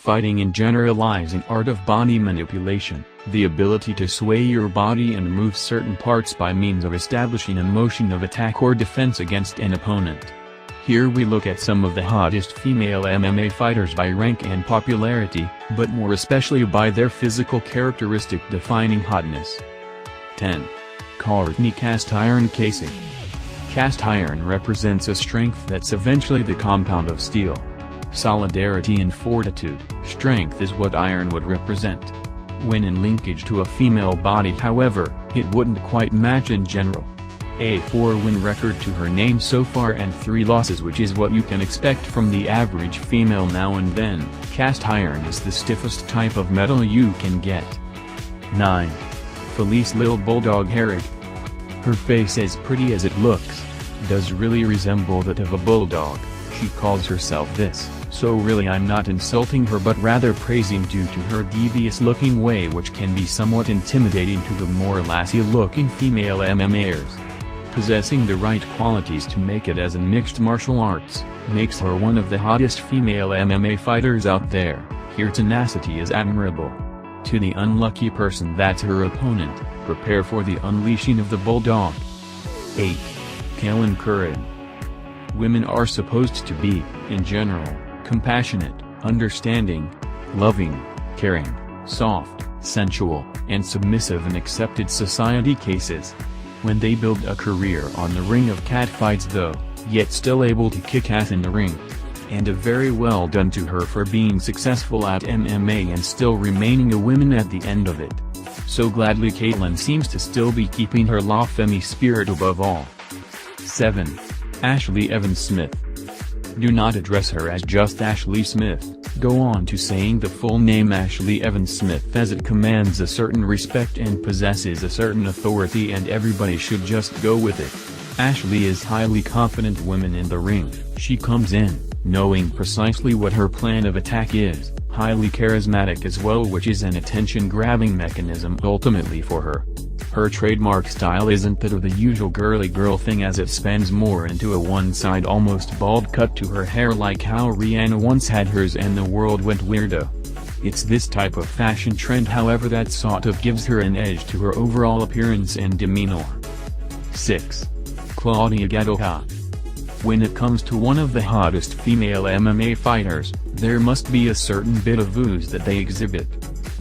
fighting and generalizing art of body manipulation, the ability to sway your body and move certain parts by means of establishing a motion of attack or defense against an opponent. Here we look at some of the hottest female MMA fighters by rank and popularity, but more especially by their physical characteristic defining hotness. 10. Courtney Cast Iron Casey. Cast iron represents a strength that's eventually the compound of steel. Solidarity and fortitude. Strength is what iron would represent. When in linkage to a female body, however, it wouldn't quite match in general. A 4-win record to her name so far and 3 losses, which is what you can expect from the average female now and then. Cast iron is the stiffest type of metal you can get. 9. Felice Lil Bulldog Hairy. Her face, as pretty as it looks, does really resemble that of a bulldog. She calls herself this, so really I'm not insulting her but rather praising due to her devious-looking way, which can be somewhat intimidating to the more lassie-looking female MMAers. Possessing the right qualities to make it as in mixed martial arts, makes her one of the hottest female MMA fighters out there. Her tenacity is admirable. To the unlucky person that's her opponent, prepare for the unleashing of the bulldog. 8. Kaylin Curran. Women are supposed to be, in general, compassionate, understanding, loving, caring, soft, sensual, and submissive in accepted society cases. When they build a career on the ring of catfights though, yet still able to kick ass in the ring. And a very well done to her for being successful at MMA and still remaining a woman at the end of it. So gladly Kaylin seems to still be keeping her La Femme spirit above all. 7. Ashlee EvansSmith. Do not address her as just Ashlee Smith, go on to saying the full name Ashlee EvansSmith, as it commands a certain respect and possesses a certain authority and everybody should just go with it. Ashlee is highly confident woman in the ring. She comes in, knowing precisely what her plan of attack is, highly charismatic as well, which is an attention-grabbing mechanism ultimately for her. Her trademark style isn't that of the usual girly girl thing, as it spans more into a one-side almost bald cut to her hair like how Rihanna once had hers and the world went weirdo. It's this type of fashion trend however that sort of gives her an edge to her overall appearance and demeanor. 6. Claudia Gadelha. When it comes to one of the hottest female MMA fighters, there must be a certain bit of ooze that they exhibit.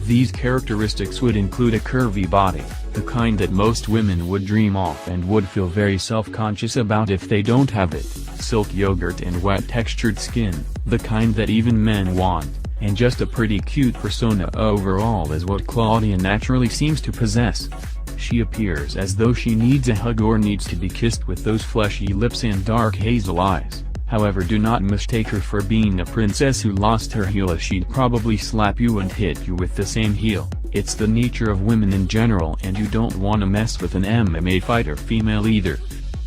These characteristics would include a curvy body, the kind that most women would dream of and would feel very self-conscious about if they don't have it, silk yogurt and wet textured skin, the kind that even men want, and just a pretty cute persona overall is what Claudia naturally seems to possess. She appears as though she needs a hug or needs to be kissed with those fleshy lips and dark hazel eyes. However, do not mistake her for being a princess who lost her heel, as she'd probably slap you and hit you with the same heel. It's the nature of women in general, and you don't want to mess with an MMA fighter female either.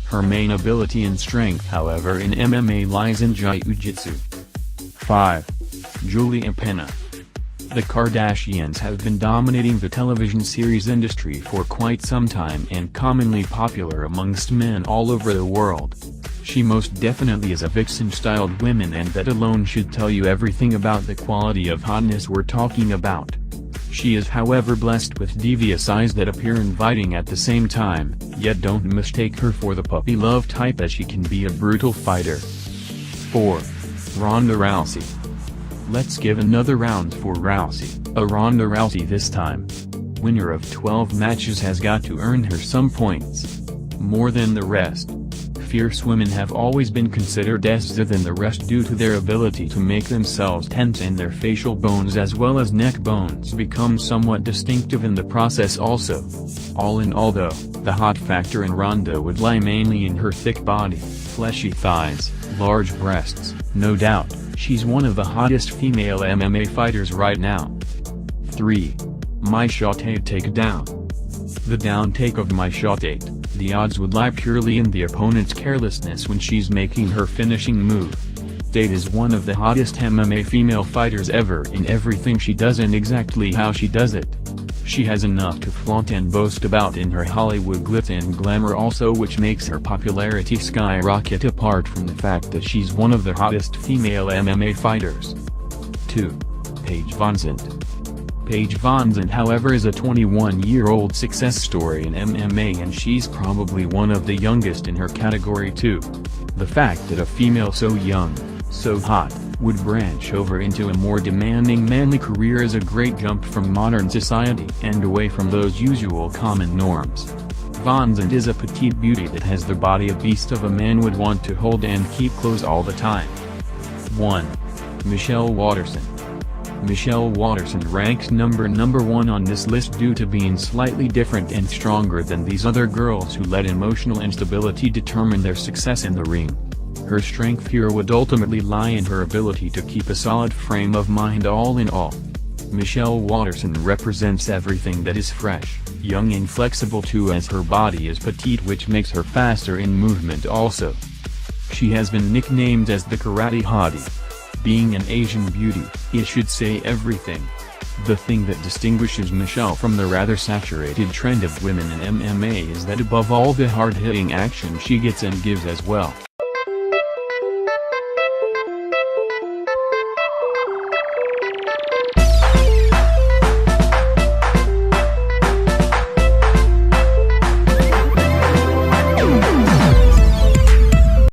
Her main ability and strength however in MMA lies in jiu-jitsu. 5. Julianne Penna. The Kardashians have been dominating the television series industry for quite some time and commonly popular amongst men all over the world. She most definitely is a vixen-styled woman, and that alone should tell you everything about the quality of hotness we're talking about. She is however blessed with devious eyes that appear inviting at the same time, yet don't mistake her for the puppy love type, as she can be a brutal fighter. 4. Ronda Rousey. Let's give another round for Rousey. A Ronda Rousey this time. Winner of 12 matches has got to earn her some points. More than the rest. Fierce women have always been considered lesser than the rest due to their ability to make themselves tense and their facial bones as well as neck bones become somewhat distinctive in the process also. All in all though, the hot factor in Ronda would lie mainly in her thick body, fleshy thighs, large breasts. No doubt, she's one of the hottest female MMA fighters right now. 3. My Shot 8 Takedown. The down take of My Shot 8. The odds would lie purely in the opponent's carelessness when she's making her finishing move. Date is one of the hottest MMA female fighters ever in everything she does and exactly how she does it. She has enough to flaunt and boast about in her Hollywood glitz and glamour also, which makes her popularity skyrocket apart from the fact that she's one of the hottest female MMA fighters. 2. Paige VanZant. Paige VanZant, however, is a 21-year-old success story in MMA, and she's probably one of the youngest in her category too. The fact that a female so young, so hot, would branch over into a more demanding manly career is a great jump from modern society and away from those usual common norms. VanZant is a petite beauty that has the body a beast of a man would want to hold and keep close all the time. 1. Michelle Waterson. Michelle Waterson ranks number 1 on this list due to being slightly different and stronger than these other girls who let emotional instability determine their success in the ring. Her strength here would ultimately lie in her ability to keep a solid frame of mind all in all. Michelle Waterson represents everything that is fresh, young and flexible too, as her body is petite, which makes her faster in movement also. She has been nicknamed as the Karate Hottie. Being an Asian beauty, it should say everything. The thing that distinguishes Michelle from the rather saturated trend of women in MMA is that above all the hard-hitting action she gets and gives as well.